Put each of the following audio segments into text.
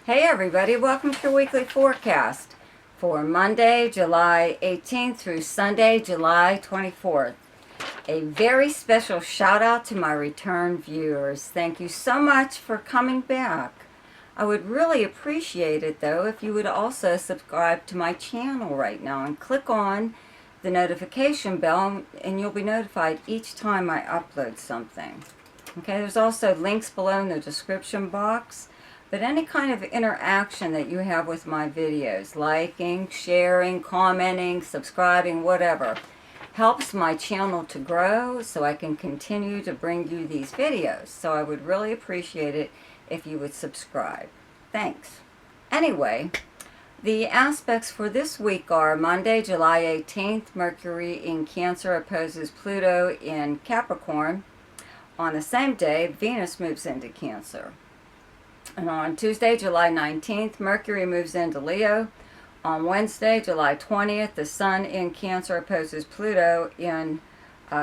Hey everybody, welcome to your weekly forecast for Monday, July 18th through Sunday, July 24th. A very special shout out to my return viewers. Thank you so much for coming back. I would really appreciate it though if you would also subscribe to my channel right now and click on the notification bell and you'll be notified each time I upload something. Okay, there's also links below in the description box. But any kind of interaction that you have with my videos, liking, sharing, commenting, subscribing, whatever, helps my channel to grow so I can continue to bring you these videos. So I would really appreciate it if you would subscribe. Thanks. Anyway, the aspects for this week are Monday, July 18th, Mercury in Cancer opposes Pluto in Capricorn. On the same day, Venus moves into Cancer. And on Tuesday, July 19th, Mercury moves into Leo. On Wednesday, July 20th, the Sun in Cancer opposes Pluto in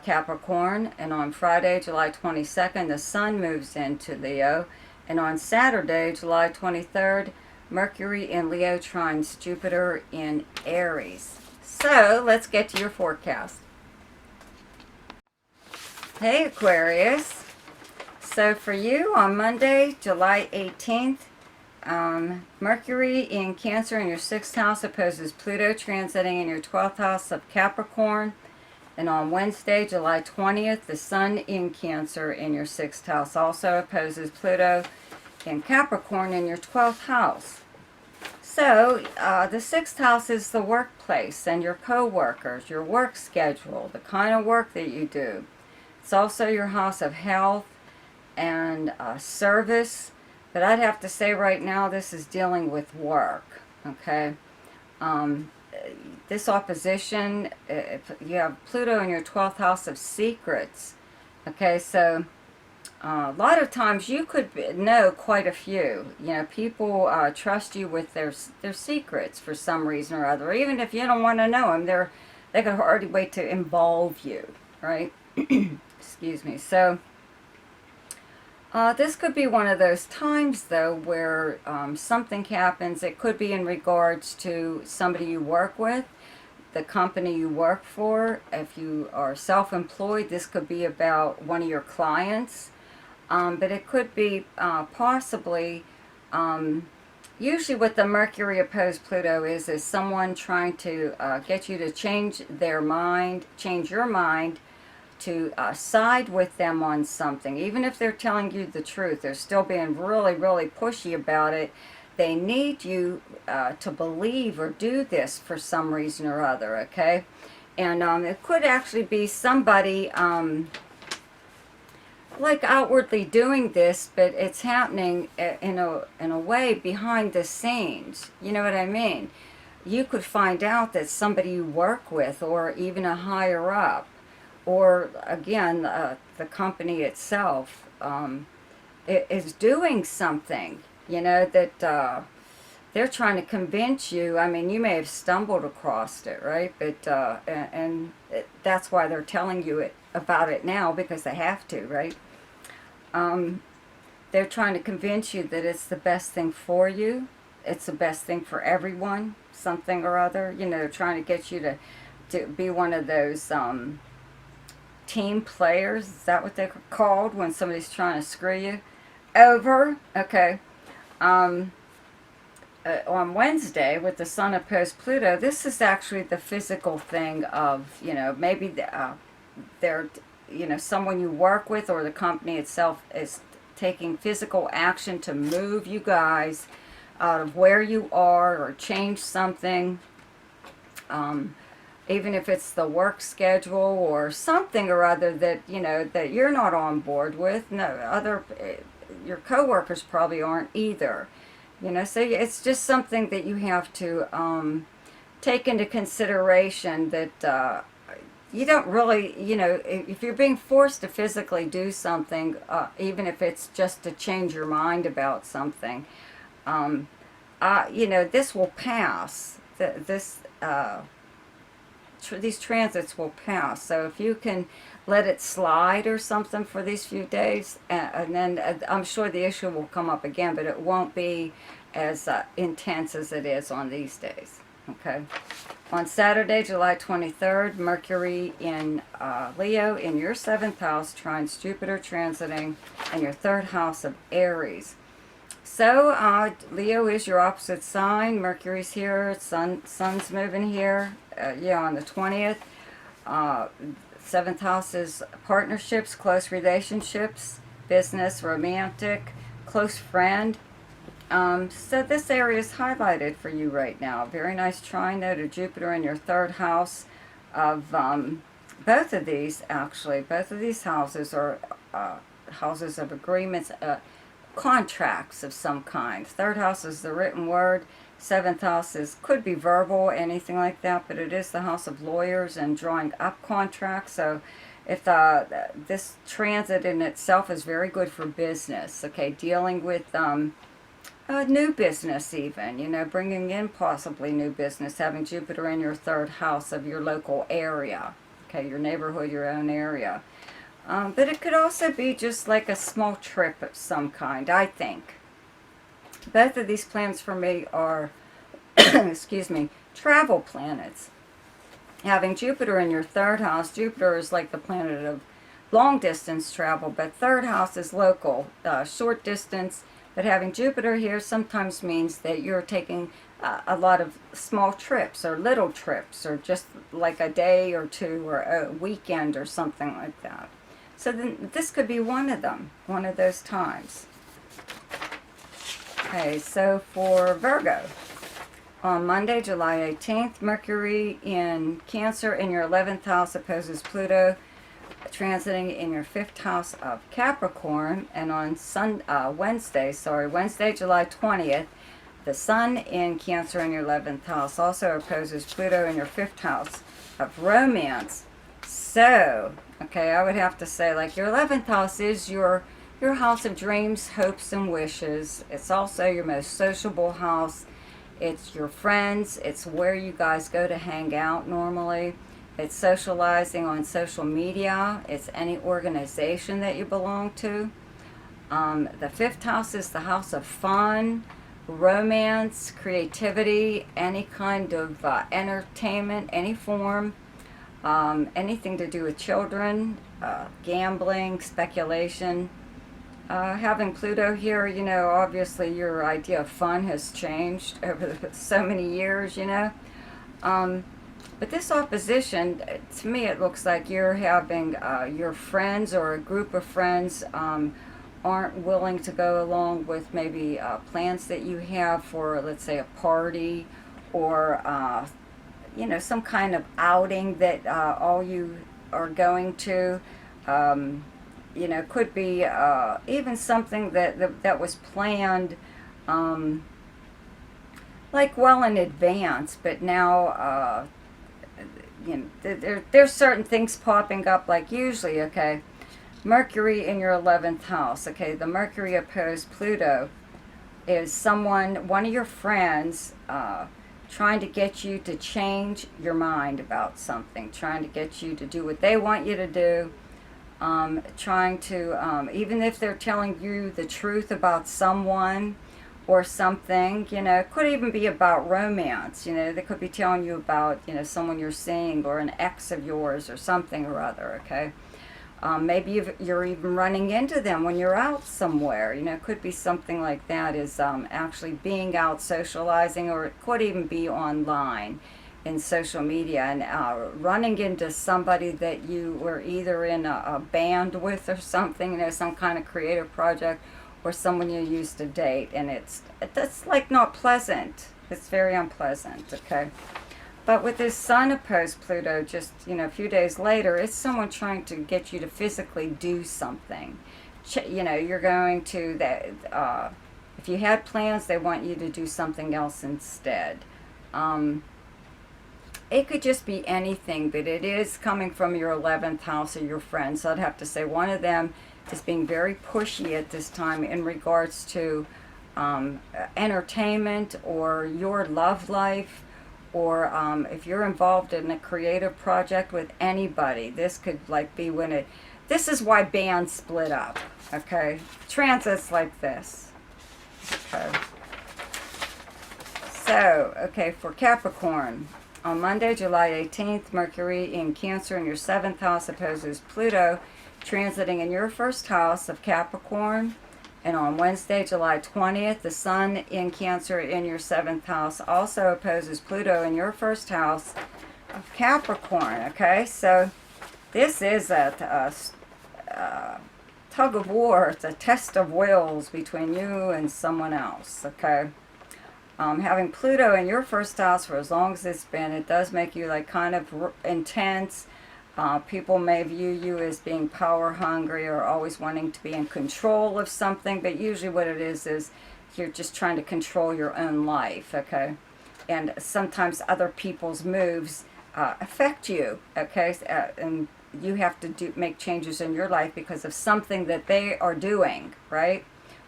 Capricorn. And on Friday, July 22nd, the Sun moves into Leo. And on Saturday, July 23rd, Mercury in Leo trines Jupiter in Aries. So, let's get to your forecast. Hey, Aquarius. So for you on Monday, July 18th, Mercury in Cancer in your 6th house opposes Pluto transiting in your 12th house of Capricorn. And on Wednesday, July 20th, the Sun in Cancer in your 6th house also opposes Pluto in Capricorn in your 12th house. So the 6th house is the workplace and your co-workers, your work schedule, the kind of work that you do. It's also your house of health and service, but I'd have to say right now this is dealing with work, okay? This opposition, you have Pluto in your 12th house of secrets, okay? So a lot of times you could know quite a few. You know, people trust you with their secrets for some reason or other. Even if you don't want to know them, they could hardly wait to involve you, right? Excuse me. So this could be one of those times, though, where something happens. It could be in regards to somebody you work with, the company you work for. If you are self-employed, this could be about one of your clients. But it could be possibly, usually what the Mercury opposed Pluto is someone trying to get you to change their mind, change your mind, to side with them on something. Even if they're telling you the truth, they're still being really, really pushy about it. They need you to believe or do this for some reason or other, okay? And it could actually be somebody like outwardly doing this, but it's happening in a way behind the scenes. You know what I mean? You could find out that somebody you work with or even a higher up, or again, the company itself is doing something, you know, that they're trying to convince you. I mean, you may have stumbled across it, right? But that's why they're telling you about it now, because they have to, right? They're trying to convince you that it's the best thing for you. It's the best thing for everyone, something or other. You know, they're trying to get you to be one of those team players. Is that what they're called when somebody's trying to screw you over? Okay. On Wednesday with the Sun opposed Pluto, this is actually the physical thing of, you know, maybe they're, you know, someone you work with or the company itself is taking physical action to move you guys out of where you are or change something. Even if it's the work schedule or something or other that, you know, that you're not on board with. No, your coworkers probably aren't either. You know, so it's just something that you have to take into consideration, that you don't really, you know, if you're being forced to physically do something, even if it's just to change your mind about something, you know, this will pass. These transits will pass. So if you can let it slide or something for these few days, and then I'm sure the issue will come up again, but it won't be as intense as it is on these days. Okay. On Saturday, July 23rd, Mercury in Leo in your 7th house trines Jupiter transiting in your 3rd house of Aries. So Leo is your opposite sign. Mercury's here. Sun's moving here. On the 20th. 7th house is partnerships, close relationships, business, romantic, close friend. So this area is highlighted for you right now. Very nice trine though to Jupiter in your 3rd house of both of these, actually. Both of these houses are houses of agreements, contracts of some kind. 3rd house is the written word. 7th house could be verbal, anything like that, but it is the house of lawyers and drawing up contracts. So if this transit in itself is very good for business, okay, dealing with new business even, bringing in possibly new business, having Jupiter in your 3rd house of your local area, okay, your neighborhood, your own area. But it could also be just like a small trip of some kind, I think. Both of these planets for me are, excuse me, travel planets. Having Jupiter in your 3rd house, Jupiter is like the planet of long distance travel, but 3rd house is local, short distance. But having Jupiter here sometimes means that you're taking a lot of small trips or little trips or just like a day or two or a weekend or something like that. So then this could be one of them, one of those times. Okay, so for Virgo, on Monday, July 18th, Mercury in Cancer in your 11th house opposes Pluto, transiting in your 5th house of Capricorn. And on Wednesday, July 20th, the Sun in Cancer in your 11th house also opposes Pluto in your 5th house of Romance. So, okay, I would have to say, like, your 11th house is your house of dreams, hopes, and wishes. It's also your most sociable house. It's your friends. It's where you guys go to hang out normally. It's socializing on social media. It's any organization that you belong to. The 5th house is the house of fun, romance, creativity, any kind of entertainment, any form, anything to do with children, gambling, speculation. Having Pluto here, obviously your idea of fun has changed over so many years, But this opposition, to me, it looks like you're having your friends or a group of friends aren't willing to go along with maybe plans that you have for, let's say, a party or, some kind of outing that all you are going to. Could be even something that was planned like well in advance, but now there's certain things popping up, like usually, okay, Mercury in your 11th house, okay, the Mercury opposed Pluto is one of your friends trying to get you to change your mind about something, trying to get you to do what they want you to do. Trying to, even if they're telling you the truth about someone or something, it could even be about romance, they could be telling you about, someone you're seeing or an ex of yours or something or other, okay? Maybe you're even running into them when you're out somewhere, it could be something like that is actually being out socializing, or it could even be online in social media and running into somebody that you were either in a band with or something, some kind of creative project, or someone you used to date, and that's like not pleasant. It's very unpleasant, okay? But with this Sun opposed Pluto, just a few days later, it's someone trying to get you to physically do something. You're going to if you had plans, they want you to do something else instead. It could just be anything, but it is coming from your 11th house or your friends. So I'd have to say one of them is being very pushy at this time in regards to entertainment or your love life or if you're involved in a creative project with anybody, this could like be when it, this is why bands split up, okay? Transits like this, okay? So, okay, for Capricorn, on Monday, July 18th, Mercury in Cancer in your 7th house opposes Pluto, transiting in your 1st house of Capricorn. And on Wednesday, July 20th, the Sun in Cancer in your 7th house also opposes Pluto in your 1st house of Capricorn, okay? So this is a tug of war. It's a test of wills between you and someone else, okay? Having Pluto in your 1st house for as long as it's been, it does make you like kind of intense. People may view you as being power hungry or always wanting to be in control of something, but usually what it is you're just trying to control your own life, okay? And sometimes other people's moves affect you, okay? And you have to make changes in your life because of something that they are doing, right?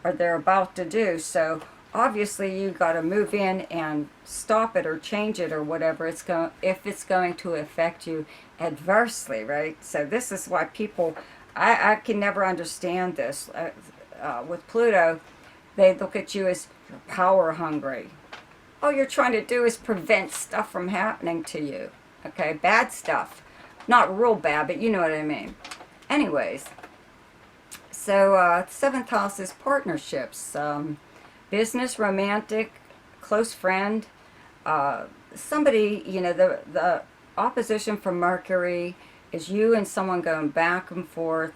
Or they're about to do. So obviously you got to move in and stop it or change it or whatever it's going, if it's going to affect you adversely, right? So this is why people, I can never understand this. With Pluto, they look at you as you're power hungry. All you're trying to do is prevent stuff from happening to you, okay? Bad stuff. Not real bad, but you know what I mean. Anyways, so 7th house is partnerships. Business, romantic, close friend, somebody, you know, the opposition from Mercury is you and someone going back and forth,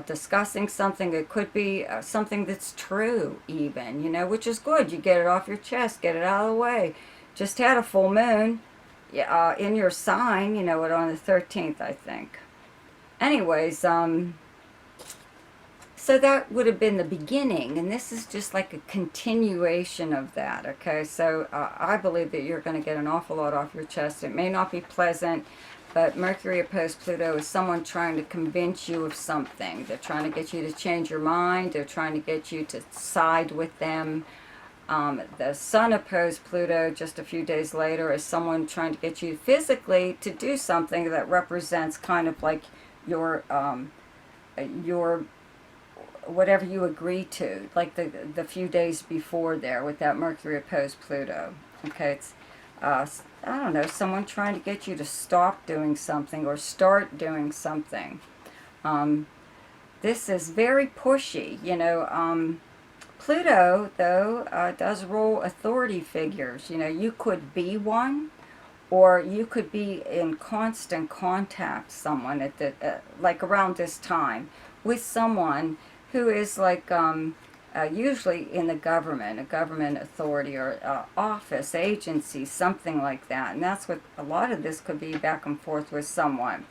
discussing something. It could be something that's true even, you know, which is good. You get it off your chest, get it out of the way. Just had a full moon in your sign, you know, on the 13th, I think. Anyways, so that would have been the beginning, and this is just like a continuation of that, okay? So I believe that you're going to get an awful lot off your chest. It may not be pleasant, but Mercury opposed Pluto is someone trying to convince you of something. They're trying to get you to change your mind. They're trying to get you to side with them. The Sun opposed Pluto just a few days later is someone trying to get you physically to do something that represents kind of like your whatever you agree to, like the few days before there with that Mercury opposed Pluto. Okay, it's, I don't know, someone trying to get you to stop doing something or start doing something. This is very pushy, you know. Pluto, though, does rule authority figures. You know, you could be one, or you could be in constant contact with someone at the, like around this time, with someone who is like usually in the government, a government authority or office, agency, something like that. And that's what a lot of this could be, back and forth with someone.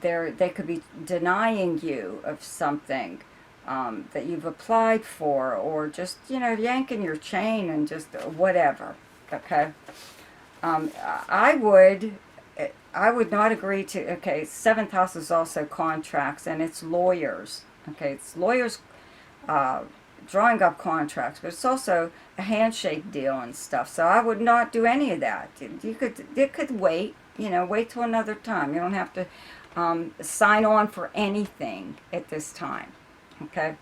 They could be denying you of something that you've applied for, or just, you know, yanking your chain and just whatever, okay? I would not agree to, okay, 7th house is also contracts, and it's lawyers, okay? It's lawyers drawing up contracts, but it's also a handshake deal and stuff, so I would not do any of that. It could wait, you know, wait till another time. You don't have to sign on for anything at this time, okay?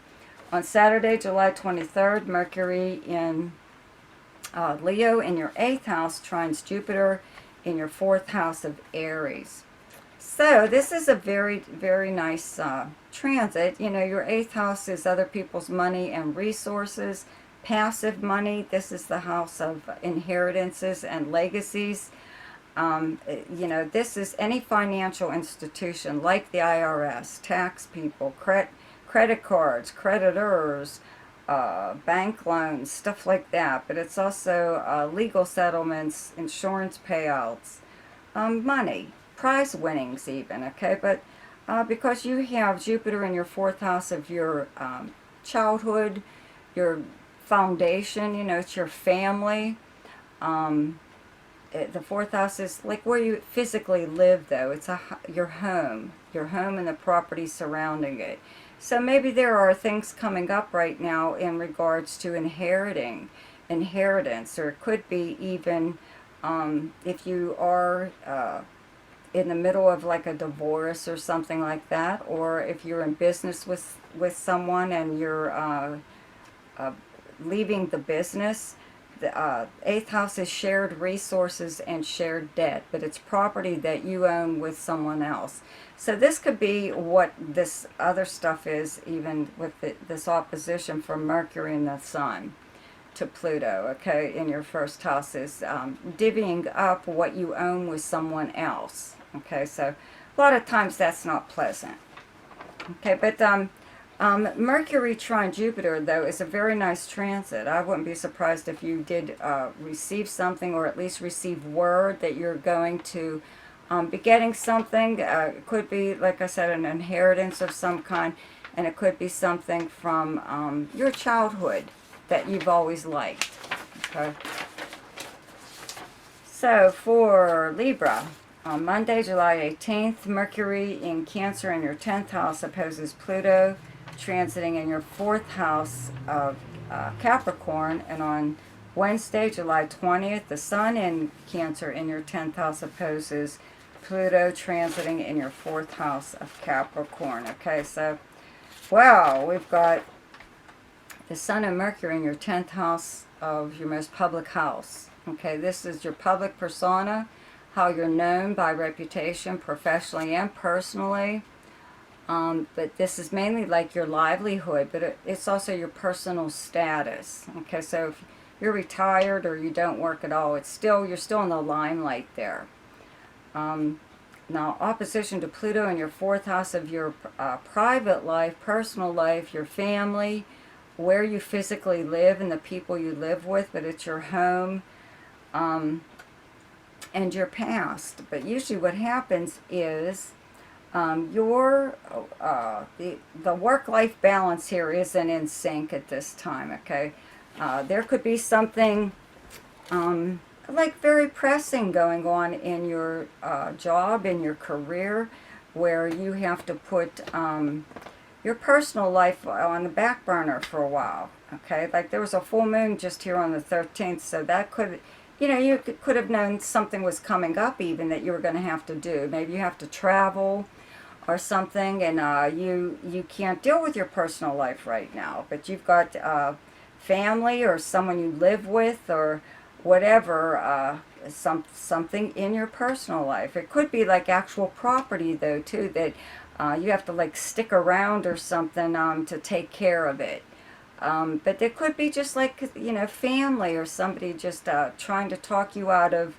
On Saturday, July 23rd, Mercury in Leo in your 8th house trines Jupiter in your 4th house of Aries. So this is a very, very nice transit. You know, your 8th house is other people's money and resources, passive money. This is the house of inheritances and legacies. You know, this is any financial institution like the IRS, tax people, credit cards, creditors, bank loans, stuff like that. But it's also legal settlements, insurance payouts, money, prize winnings even, okay? But because you have Jupiter in your 4th house of your childhood, your foundation, you know, it's your family. The 4th house is like where you physically live, though. It's your home and the property surrounding it. So maybe there are things coming up right now in regards to inheriting. inheritance, or it could be even if you are in the middle of like a divorce or something like that, or if you're in business with someone and you're leaving the business. The 8th house is shared resources and shared debt, but it's property that you own with someone else. So this could be what this other stuff is, even with this opposition from Mercury and the Sun to Pluto, okay, in your first house, is divvying up what you own with someone else. Okay, so a lot of times that's not pleasant. Okay, but Mercury trine Jupiter, though, is a very nice transit. I wouldn't be surprised if you did receive something, or at least receive word that you're going to be getting something. It could be, like I said, an inheritance of some kind, and it could be something from your childhood that you've always liked. Okay. So for Libra, on Monday, July 18th, Mercury in Cancer in your 10th house opposes Pluto, transiting in your 4th house of Capricorn. And on Wednesday, July 20th, the Sun in Cancer in your 10th house opposes Pluto, transiting in your 4th house of Capricorn. Okay, so, well, we've got the Sun and Mercury in your 10th house of your most public house. Okay, this is your public persona, how you're known by reputation, professionally and personally. But this is mainly like your livelihood, but it's also your personal status. Okay, so if you're retired or you don't work at all, you're still in the limelight there. Now, opposition to Pluto in your 4th house of your private life, personal life, your family, where you physically live and the people you live with, but it's your home and your past. But usually what happens is the work-life balance here isn't in sync at this time, okay? There could be something like very pressing going on in your job, in your career, where you have to put your personal life on the back burner for a while, okay? Like there was a full moon just here on the 13th, so that could, you could have known something was coming up even that you were going to have to do. Maybe you have to travel or something, and you can't deal with your personal life right now, but you've got family or someone you live with or whatever, something in your personal life. It could be like actual property, though, too, that you have to like stick around or something to take care of it. But there could be just like, family or somebody just trying to talk you out of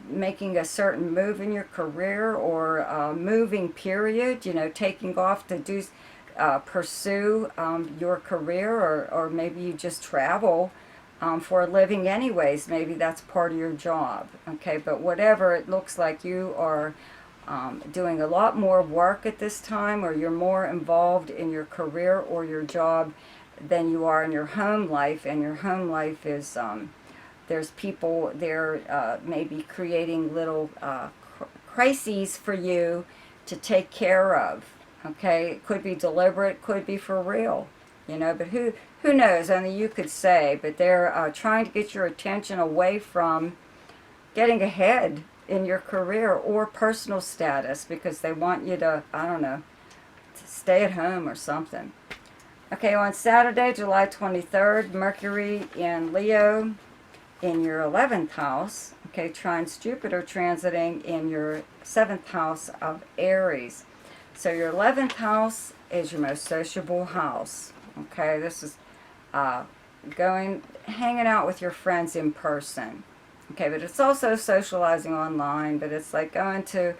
making a certain move in your career, or moving period, taking off to pursue your career, or maybe you just travel for a living anyways. Maybe that's part of your job, okay? But whatever, it looks like you are doing a lot more work at this time, or you're more involved in your career or your job than you are in your home life. And your home life is there's people there maybe creating little crises for you to take care of, okay? It could be deliberate, could be for real, but who knows? Only you could say. But they're trying to get your attention away from getting ahead in your career or personal status, because they want you to, I don't know, to stay at home or something. Okay, on Saturday, July 23rd, Mercury in Leo in your 11th house, okay, trines Jupiter, transiting in your 7th house of Aries. So your 11th house is your most sociable house, okay? This is hanging out with your friends in person, okay? But it's also socializing online, but it's like going to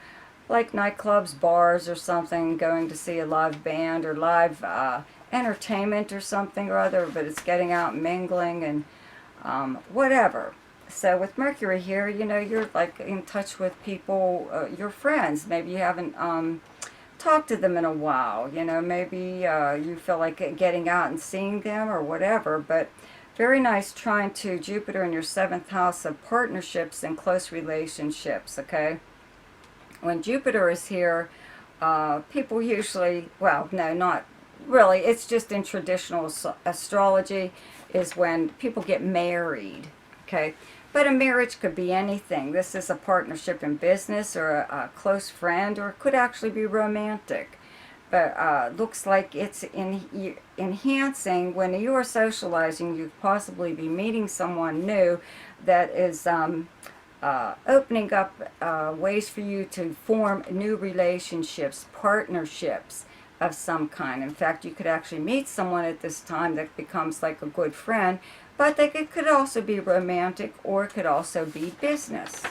like nightclubs, bars or something, going to see a live band or live entertainment or something or other, but it's getting out and mingling and whatever. So with Mercury here, you're like in touch with people, your friends. Maybe you haven't talked to them in a while. Maybe you feel like getting out and seeing them or whatever. But very nice trine to Jupiter in your 7th house of partnerships and close relationships, okay? When Jupiter is here, people usually, well, no, not really. It's just in traditional astrology. is when people get married, okay? But a marriage could be anything. This is a partnership in business or a close friend, or it could actually be romantic. But looks like it's enhancing when you are socializing. You could possibly be meeting someone new that is opening up ways for you to form new relationships, partnerships of some kind. In fact, you could actually meet someone at this time that becomes like a good friend, but it could also be romantic, or it could also be business.